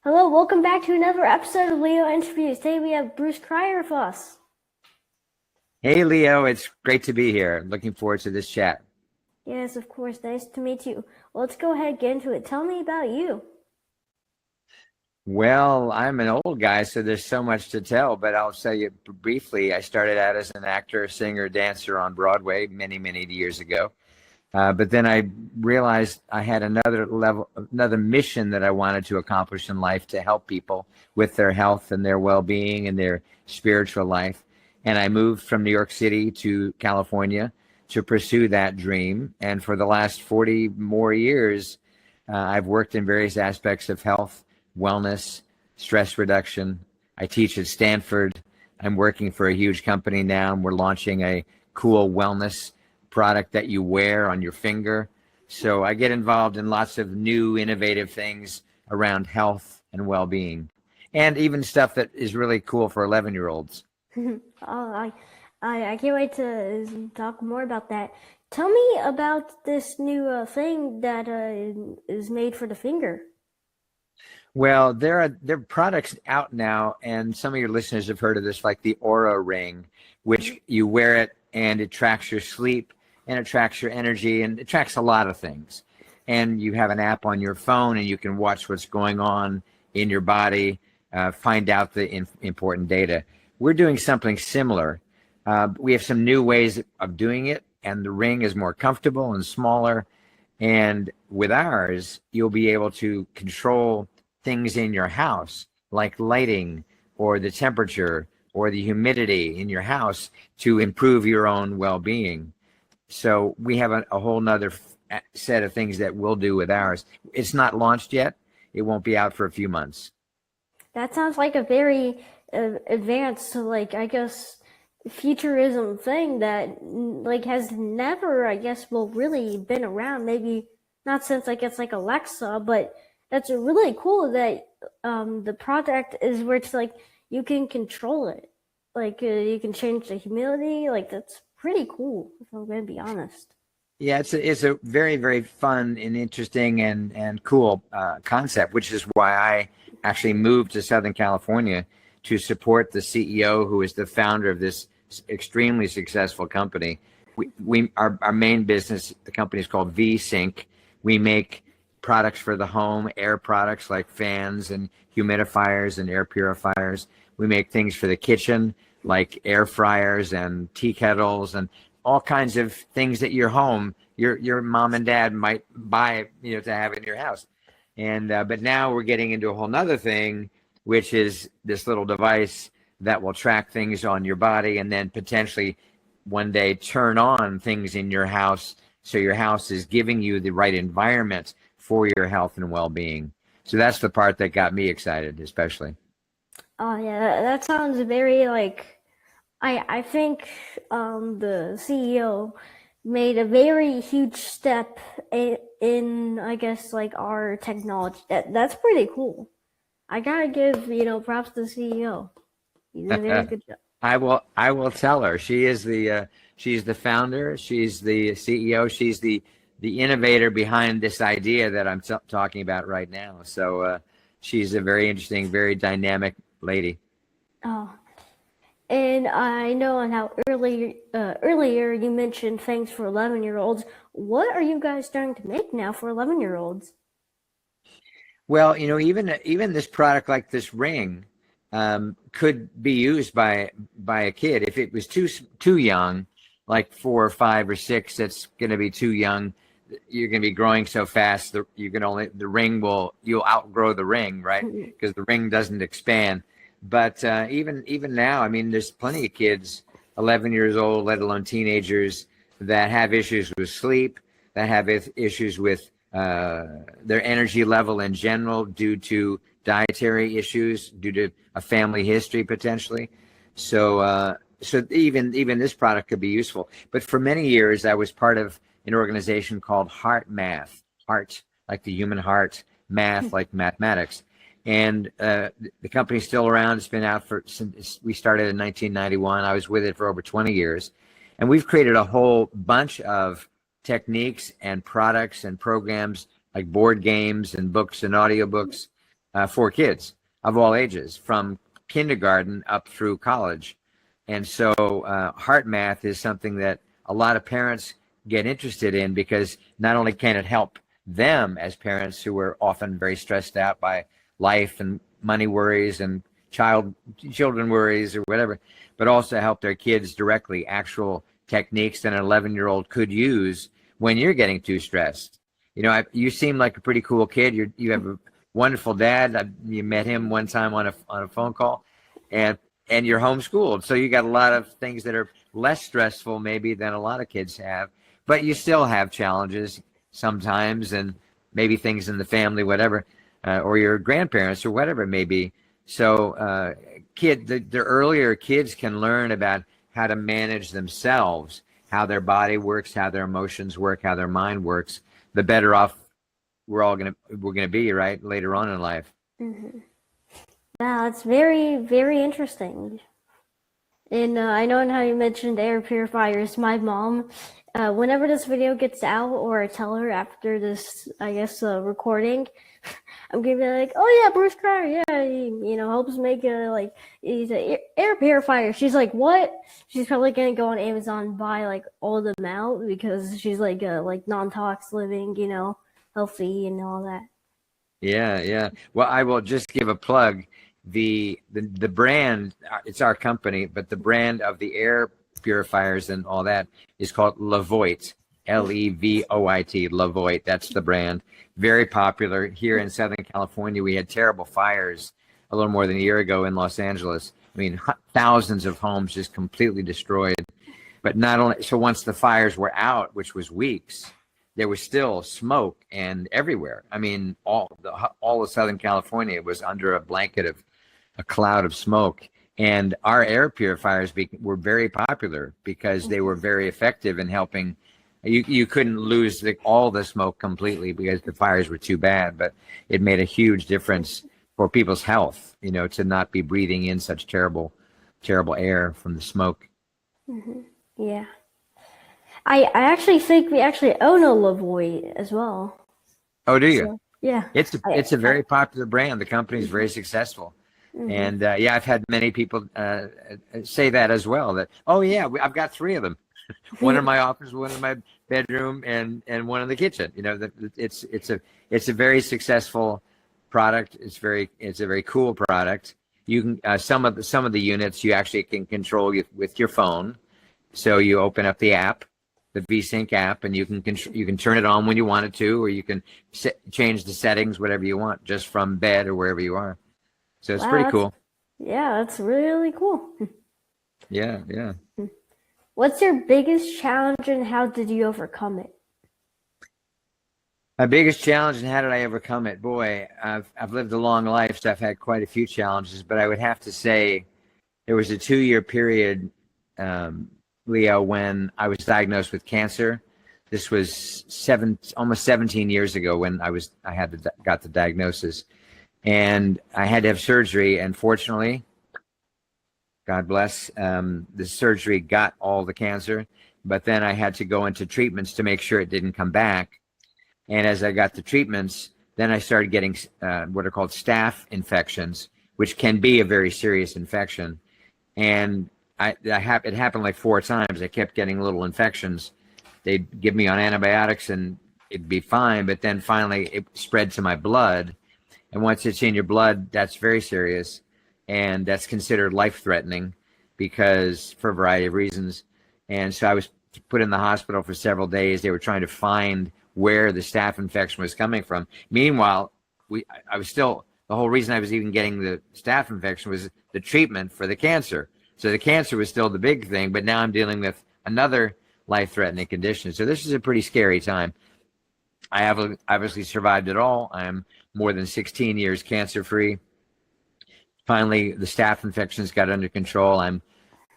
Hello, welcome back to another episode of Leointerviews. Today we have Bruce Cryer with us. Hey, Leo, it's great to be here. Looking forward to this chat. Yes, of course. Nice to meet you. Well, let's go ahead and get into it. Tell me about you. Well, I'm an old guy, so there's so much to tell, but I'll tell you briefly. I started out as an actor, singer, dancer on Broadway many, many years ago. But then I realized I had another mission that I wanted to accomplish in life to help people with their health and their well-being and their spiritual life. And I moved from New York City to California to pursue that dream. And for the last 40 more years, I've worked in various aspects of health, wellness, stress reduction. I teach at Stanford. I'm working for a huge company now, and we're launching a cool wellness product that you wear on your finger. So I get involved in lots of new, innovative things around health and well-being, and even stuff that is really cool for 11-year-olds. Oh, I can't wait to talk more about that. Tell me about this new thing that is made for the finger. Well, there are products out now, and some of your listeners have heard of this, like the Aura Ring, which you wear it and it tracks your sleep and it tracks your energy and it tracks a lot of things. And you have an app on your phone and you can watch what's going on in your body, find out the important data. We're doing something similar. We have some new ways of doing it, and the ring is more comfortable and smaller. And with ours, you'll be able to control things in your house, like lighting or the temperature or the humidity in your house, to improve your own well-being. So we have a whole nother set of things that we'll do with ours. It's not launched yet. It won't be out for a few months. That sounds like a very advanced, I guess, futurism thing that has never, really been around. Maybe not since like Alexa, but that's really cool that the project is where it's you can control it. You can change the humidity. That's pretty cool, if I'm going to be honest. Yeah, it's a very, very fun and interesting and cool concept, which is why I actually moved to Southern California to support the CEO, who is the founder of this extremely successful company. Our main business, the company, is called V-Sync. We make products for the home, air products like fans and humidifiers and air purifiers. We make things for the kitchen like air fryers and tea kettles and all kinds of things that your home, your mom and dad might buy, to have in your house. And but now we're getting into a whole nother thing, which is this little device that will track things on your body and then potentially one day turn on things in your house, so your house is giving you the right environment for your health and well-being. So that's the part that got me excited, especially. Oh yeah, that sounds very I think the CEO made a very huge step in I guess our technology. That's pretty cool. I gotta give props to the CEO. He did a very good job. I will tell her. She's the founder. She's the CEO. She's the innovator behind this idea that I'm talking about right now. So she's a very interesting, very dynamic lady. Oh, and I know on how earlier you mentioned things for 11-year-olds. What are you guys starting to make now for 11-year-olds? Well, even this product, like this ring, could be used by a kid. If it was too young, like 4 or 5 or 6, that's going to be too young. You're going to be growing so fast that you'll outgrow the ring, right? Because the ring doesn't expand. But even now, I mean, there's plenty of kids, 11 years old, let alone teenagers, that have issues with sleep, that have issues with their energy level in general due to dietary issues, due to a family history potentially. So even this product could be useful. But for many years, I was part of an organization called HeartMath, heart like the human heart, math like mathematics. And the company's still around. It's been out since we started in 1991. I was with it for over 20 years. And we've created a whole bunch of techniques and products and programs like board games and books and audiobooks for kids of all ages, from kindergarten up through college. And so HeartMath is something that a lot of parents get interested in, because not only can it help them as parents who are often very stressed out by life and money worries and children worries or whatever, but also help their kids directly, actual techniques that an 11-year-old could use when you're getting too stressed. You know, you seem like a pretty cool kid. You have a wonderful dad. You met him one time on a phone call, and you're homeschooled, so you got a lot of things that are less stressful maybe than a lot of kids have, but you still have challenges sometimes, and maybe things in the family, whatever, or your grandparents or whatever it may be. So the earlier kids can learn about how to manage themselves, how their body works, how their emotions work, how their mind works, the better off we're gonna be, right, later on in life. Mm-hmm. Yeah, it's very, very interesting. And I know how you mentioned air purifiers. My mom, whenever this video gets out, or I tell her after this, I guess, recording, I'm gonna be like, oh yeah, Bruce Cryer, yeah, he helps make he's an air purifier. She's like, what? She's probably gonna go on Amazon and buy like all them out, because she's like non-tox living, healthy and all that. Yeah. Well, I will just give a plug. The brand, it's our company, but the brand of the air purifiers and all that is called Levoit, Levoit, Levoit. That's the brand. Very popular here in Southern California. We had terrible fires a little more than a year ago in Los Angeles. I mean, thousands of homes just completely destroyed. But not only so, once the fires were out, which was weeks, there was still smoke and everywhere. I mean, all of Southern California was under a cloud of smoke. And our air purifiers were very popular because they were very effective in helping. You couldn't lose all the smoke completely because the fires were too bad, but it made a huge difference for people's health, to not be breathing in such terrible air from the smoke. Mm-hmm. Yeah. I actually think we actually own a Levoit as well. Oh, do you? So, yeah. It's a very popular brand. The company is very successful. Mm-hmm. And I've had many people say that as well, that, oh yeah, I've got 3 of them. One in my office, one in my bedroom, and one in the kitchen. It's a very successful product. It's a very cool product. You can some of the units you actually can control with your phone. So you open up the app, the VSync app, and you can turn it on when you want it to, or you can change the settings, whatever you want, just from bed or wherever you are. So it's pretty cool. Yeah, that's really cool. Yeah. What's your biggest challenge, and how did you overcome it? My biggest challenge, and how did I overcome it? Boy, I've lived a long life, so I've had quite a few challenges, but I would have to say there was a 2-year period, Leo, when I was diagnosed with cancer. This was almost 17 years ago when I got the diagnosis, and I had to have surgery. And fortunately, God bless, the surgery got all the cancer, but then I had to go into treatments to make sure it didn't come back. And as I got the treatments, then I started getting what are called staph infections, which can be a very serious infection. And it happened like 4 times. I kept getting little infections. They'd give me on antibiotics and it'd be fine, but then finally it spread to my blood. And once it's in your blood, that's very serious. And that's considered life-threatening because for a variety of reasons. And so I was put in the hospital for several days. They were trying to find where the staph infection was coming from. Meanwhile, the whole reason I was even getting the staph infection was the treatment for the cancer. So the cancer was still the big thing, but now I'm dealing with another life-threatening condition. So this is a pretty scary time. I have obviously survived it all. I am more than 16 years cancer-free. Finally, the staph infections got under control. I'm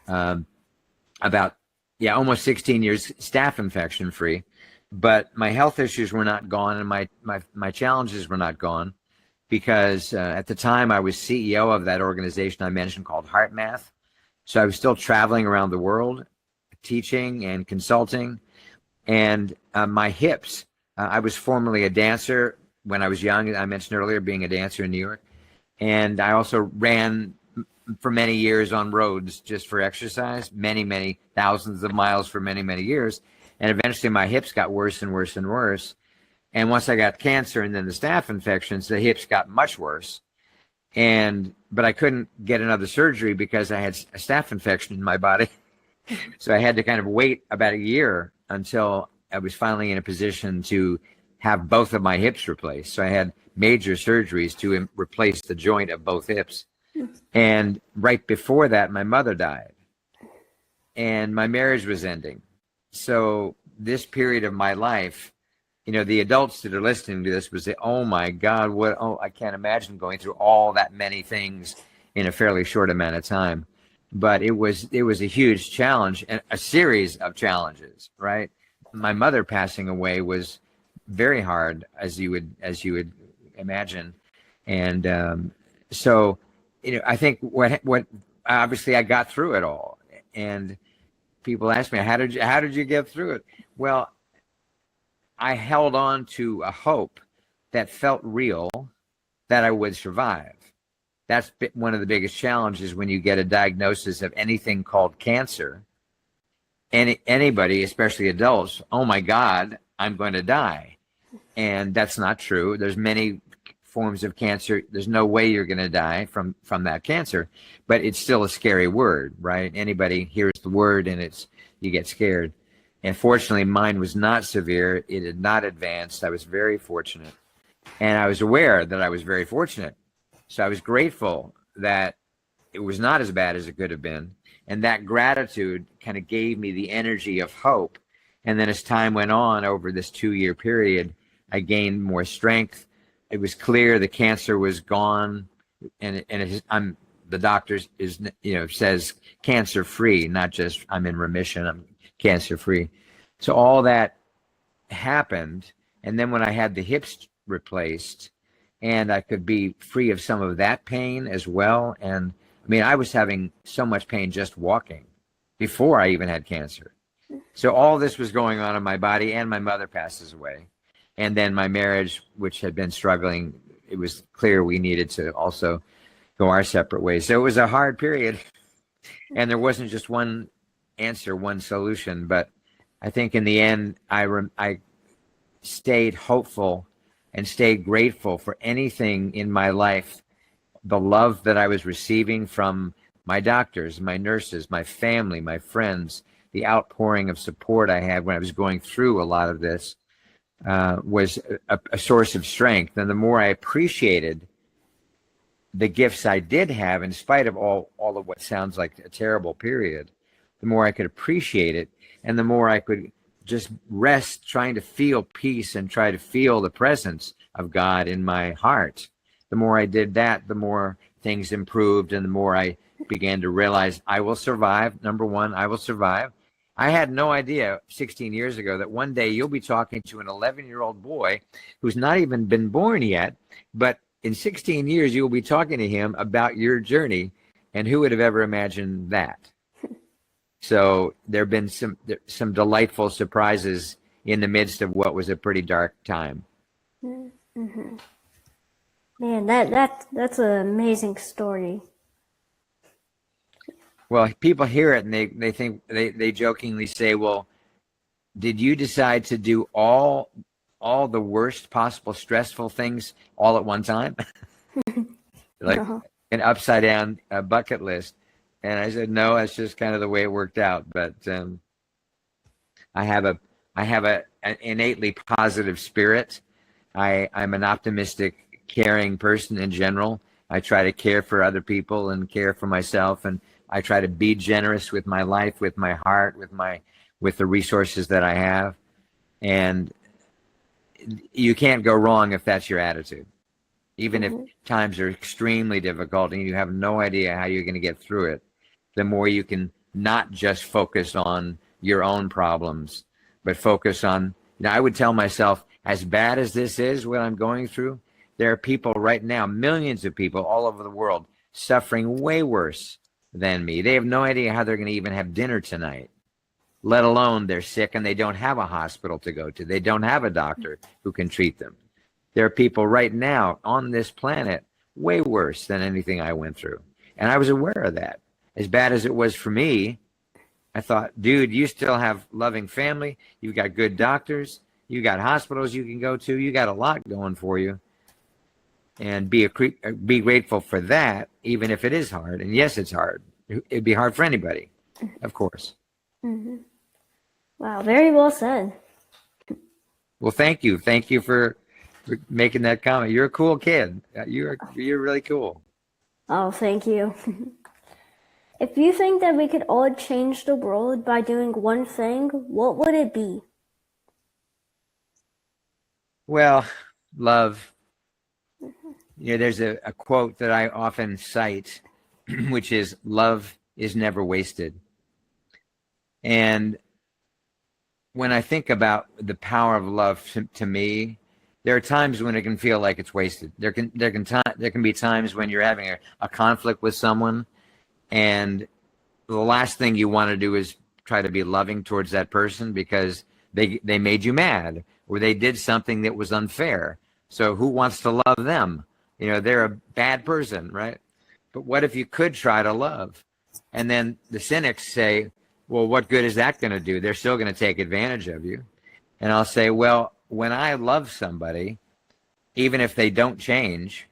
almost 16 years staph infection-free. But my health issues were not gone, and my challenges were not gone, because at the time I was CEO of that organization I mentioned called HeartMath. So I was still traveling around the world, teaching and consulting. And my hips, I was formerly a dancer, when I was young. I mentioned earlier being a dancer in New York. And I also ran for many years on roads just for exercise, many thousands of miles for many years. And eventually my hips got worse and worse and worse. And once I got cancer and then the staph infections, the hips got much worse. But I couldn't get another surgery because I had a staph infection in my body. So I had to kind of wait about a year until I was finally in a position to have both of my hips replaced. So I had major surgeries to replace the joint of both hips. And right before that, my mother died and my marriage was ending. So this period of my life, the adults that are listening to this would say, oh my God, I can't imagine going through all that many things in a fairly short amount of time. But it was a huge challenge and a series of challenges, right? My mother passing away was very hard, as you would imagine. And so, I think what obviously I got through it all. And people ask me, how did you get through it? Well, I held on to a hope that felt real that I would survive. That's one of the biggest challenges when you get a diagnosis of anything called cancer. Anybody, especially adults, oh my God, I'm going to die. And that's not true. There's many forms of cancer. There's no way you're going to die from that cancer, but it's still a scary word, right? Anybody hears the word and you get scared. And fortunately, mine was not severe. It had not advanced. I was very fortunate. And I was aware that I was very fortunate. So I was grateful that it was not as bad as it could have been. And that gratitude kind of gave me the energy of hope. And then as time went on over this 2-year period, I gained more strength. It was clear the cancer was gone. And the doctor says cancer free, not just I'm in remission, I'm cancer free. So all that happened. And then when I had the hips replaced, and I could be free of some of that pain as well. And I mean, I was having so much pain just walking before I even had cancer. So all this was going on in my body, and my mother passes away. And then my marriage, which had been struggling, it was clear we needed to also go our separate ways. So it was a hard period. And there wasn't just one answer, one solution. But I think in the end, I stayed hopeful and stayed grateful for anything in my life, the love that I was receiving from my doctors, my nurses, my family, my friends, the outpouring of support I had when I was going through a lot of this was a source of strength. And the more I appreciated the gifts I did have, in spite of all of what sounds like a terrible period, the more I could appreciate it, and the more I could just rest, trying to feel peace and try to feel the presence of God in my heart. The more I did that, the more things improved, and the more I began to realize I will survive. Number one, I will survive. I had no idea 16 years ago that one day you'll be talking to an 11-year-old boy who's not even been born yet, but in 16 years you'll be talking to him about your journey, and who would have ever imagined that? So there have been some delightful surprises in the midst of what was a pretty dark time. Mm-hmm. Man, that's an amazing story. Well, people hear it and they think they jokingly say, "Well, did you decide to do all the worst possible stressful things all at one time?" Like an upside down bucket list. And I said, no, that's just kind of the way it worked out. But I have an innately positive spirit. I'm an optimistic, caring person in general. I try to care for other people and care for myself, and I try to be generous with my life, with my heart, with the resources that I have. And you can't go wrong if that's your attitude. Even if times are extremely difficult and you have no idea how you're going to get through it, the more you can not just focus on your own problems, but focus on, I would tell myself, as bad as this is, what I'm going through, there are people right now, millions of people all over the world, suffering way worse than me. They have no idea how they're going to even have dinner tonight, let alone they're sick and they don't have a hospital to go to. They don't have a doctor who can treat them. There are people right now on this planet way worse than anything I went through. And I was aware of that. As bad as it was for me, I thought, dude, you still have loving family. You've got good doctors. You got hospitals you can go to. You got a lot going for you. And be grateful for that, even if it is hard. And yes, it's hard. It'd be hard for anybody, of course. Mm-hmm. Wow, very well said. Well, thank you. Thank you for making that comment. You're a cool kid. You're really cool. Oh, thank you. If you think that we could all change the world by doing one thing, what would it be? Well, love. There's a quote that I often cite, which is, love is never wasted. And when I think about the power of love to me, there are times when it can feel like it's wasted. There can be times when you're having a conflict with someone, and the last thing you want to do is try to be loving towards that person because they made you mad or they did something that was unfair. So who wants to love them? They're a bad person, right? But what if you could try to love? And then the cynics say, well, what good is that going to do? They're still going to take advantage of you. And I'll say, well, when I love somebody, even if they don't change,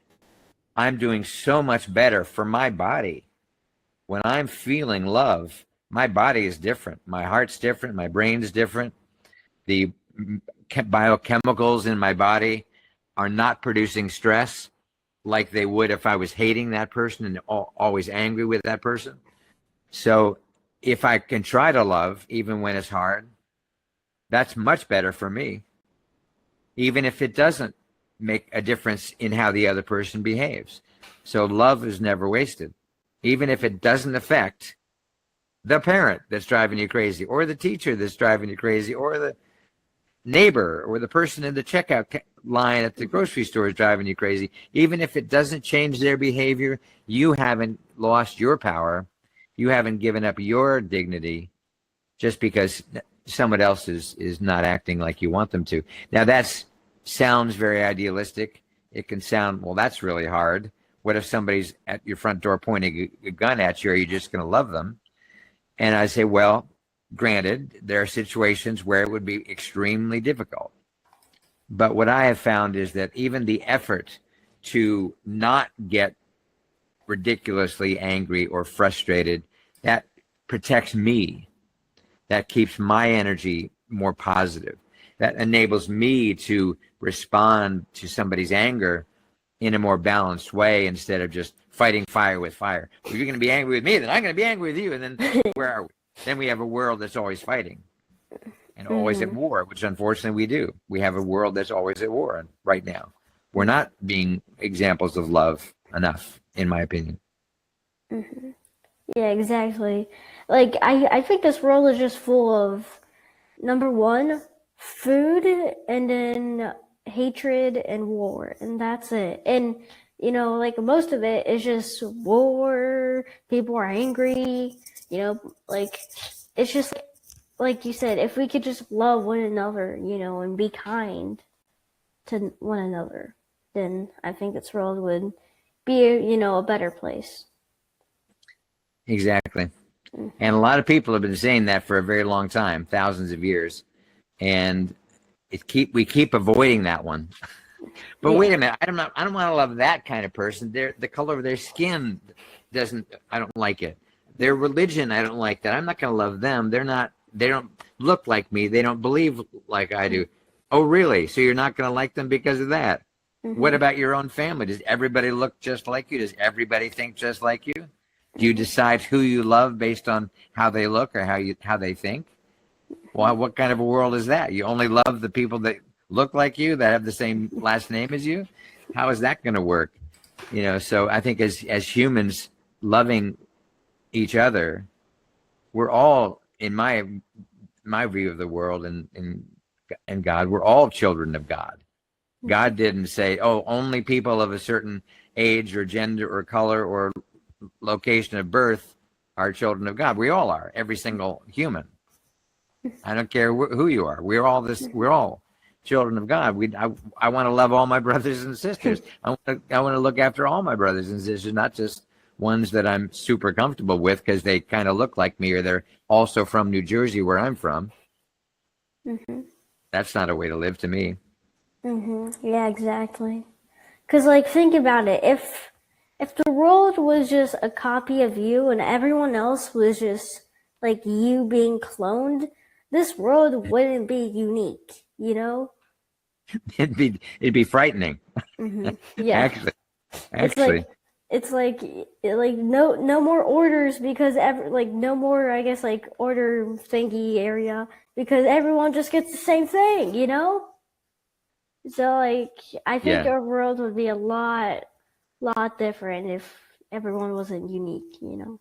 I'm doing so much better for my body. When I'm feeling love, my body is different. My heart's different. My brain's different. The biochemicals in my body are not producing stress like they would if I was hating that person and always angry with that person. So if I can try to love, even when it's hard, that's much better for me, even if it doesn't make a difference in how the other person behaves. So love is never wasted, even if it doesn't affect the parent that's driving you crazy, or the teacher that's driving you crazy, or the neighbor, or the person in the checkout line at the grocery store is driving you crazy. Even if it doesn't change their behavior, you haven't lost your power. You haven't given up your dignity just because someone else is not acting like you want them to. Now that sounds very idealistic. It can sound, well, that's really hard. What if somebody's at your front door pointing a gun at you? Are you just going to love them? And I say, well, granted, there are situations where it would be extremely difficult. But what I have found is that even the effort to not get ridiculously angry or frustrated, that protects me. That keeps my energy more positive. That enables me to respond to somebody's anger in a more balanced way instead of just fighting fire with fire. Well, you're going to be angry with me, then I'm going to be angry with you. And then where are we? Then we have a world that's always fighting and always at war, which unfortunately we do. We have a world that's always at war right now. We're not being examples of love enough, in my opinion. Mm-hmm. Yeah, exactly. Like, I think this world is just full of, number one, food, and then hatred and war, and that's it. And, like, most of it is just war, people are angry, like, it's just, like you said, if we could just love one another, and be kind to one another, then I think this world would be, a better place. Exactly. And a lot of people have been saying that for a very long time, thousands of years. And we keep avoiding that one. But wait a minute, I don't want to love that kind of person. The color of their skin I don't like it. Their religion, I don't like that. I'm not going to love them. They don't look like me. They don't believe like I do. Oh, really? So you're not going to like them because of that? Mm-hmm. What about your own family? Does everybody look just like you? Does everybody think just like you? Do you decide who you love based on how they look or how they think? Well, what kind of a world is that? You only love the people that look like you, that have the same last name as you? How is that going to work? So I think as humans loving each other, we're all, in my view of the world and God, we're all children of God. God didn't say, oh, only people of a certain age or gender or color or location of birth are children of God. We all are, every single human. I don't care who you are. We're all children of God. I want to love all my brothers and sisters. I want to look after all my brothers and sisters, not just ones that I'm super comfortable with because they kind of look like me or they're also from New Jersey where I'm from. That's not a way to live to me. Yeah, exactly. Because, like, think about it. If the world was just a copy of you and everyone else was just, like, you being cloned, this world wouldn't be unique, you know? It'd be frightening. Yeah. Actually. It's like no more orders because no more, I guess, like, order thingy area because everyone just gets the same thing, you know? So, like, I think our world would be a lot different if everyone wasn't unique, you know?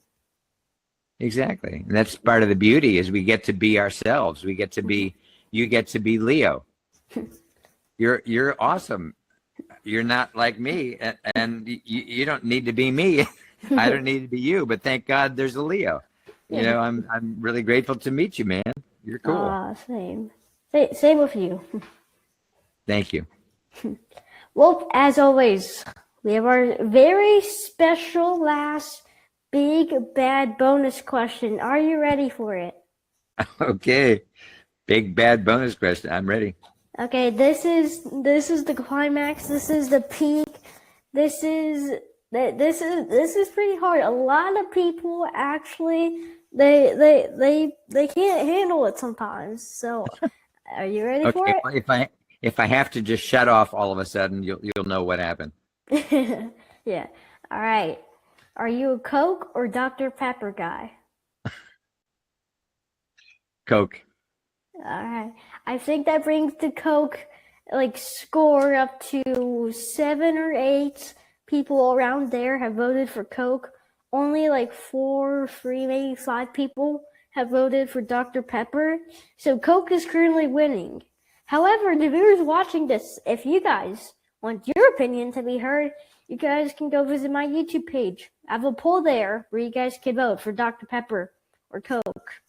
Exactly. And that's part of the beauty is we get to be ourselves. We get to be, you get to be Leo. You're awesome. You're not like me and you don't need to be me. I don't need to be you, but thank God there's a Leo. You know, I'm really grateful to meet you, man. You're cool. Same with you. Thank you. Well, as always, we have our very special last big bad bonus question. Are you ready for it? Okay. Big bad bonus question. I'm ready. Okay, this is the climax. This is the peak. This is pretty hard. A lot of people actually they can't handle it sometimes. So, are you ready for it? Well, if I have to just shut off all of a sudden, you'll know what happened. Yeah. All right. Are you a Coke or Dr. Pepper guy? Coke. All right. I think that brings the Coke score up to 7 or 8 people around there have voted for Coke. Only 4, 3, maybe 5 people have voted for Dr. Pepper. So Coke is currently winning. However, the viewers watching this, if you guys want your opinion to be heard, you guys can go visit my YouTube page. I have a poll there where you guys can vote for Dr. Pepper or Coke.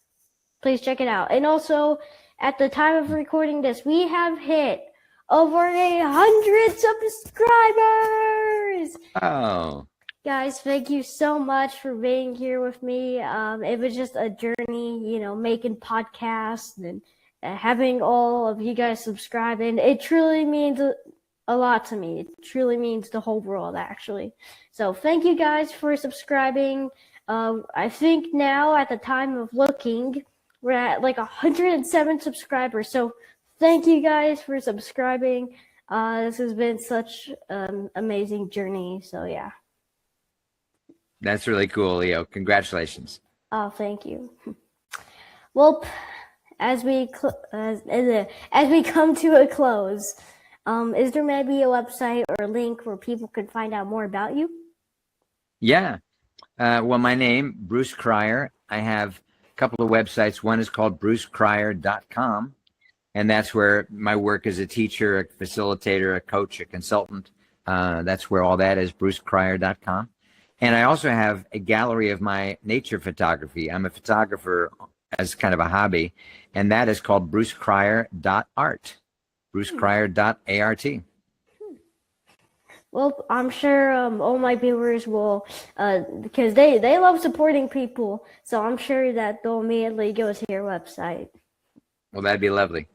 Please check it out. And also, at the time of recording this, we have hit over 100 subscribers! Oh. Guys, thank you so much for being here with me. It was just a journey, you know, making podcasts and having all of you guys subscribing. It truly means a lot to me. It truly means the whole world, actually. So thank you guys for subscribing. I think now, at the time of looking, we're at 107 subscribers. So thank you guys for subscribing. This has been such an amazing journey. So yeah. That's really cool, Leo. Congratulations. Oh, thank you. Well, as we come to a close, is there maybe a website or a link where people could find out more about you? Yeah. Well, my name, Bruce Cryer. I have a couple of websites. One is called brucecryer.com, and that's where my work as a teacher, a facilitator, a coach, a consultant. That's where all that is, brucecryer.com. And I also have a gallery of my nature photography. I'm a photographer as kind of a hobby, and that is called brucecryer.art, brucecryer.art. Well, I'm sure all my viewers will, because they love supporting people, so I'm sure that they'll immediately go to your website. Well, that'd be lovely.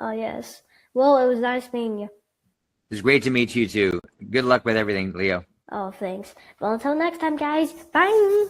Oh, yes. Well, it was nice meeting you. It was great to meet you, too. Good luck with everything, Leo. Oh, thanks. Well, until next time, guys. Bye!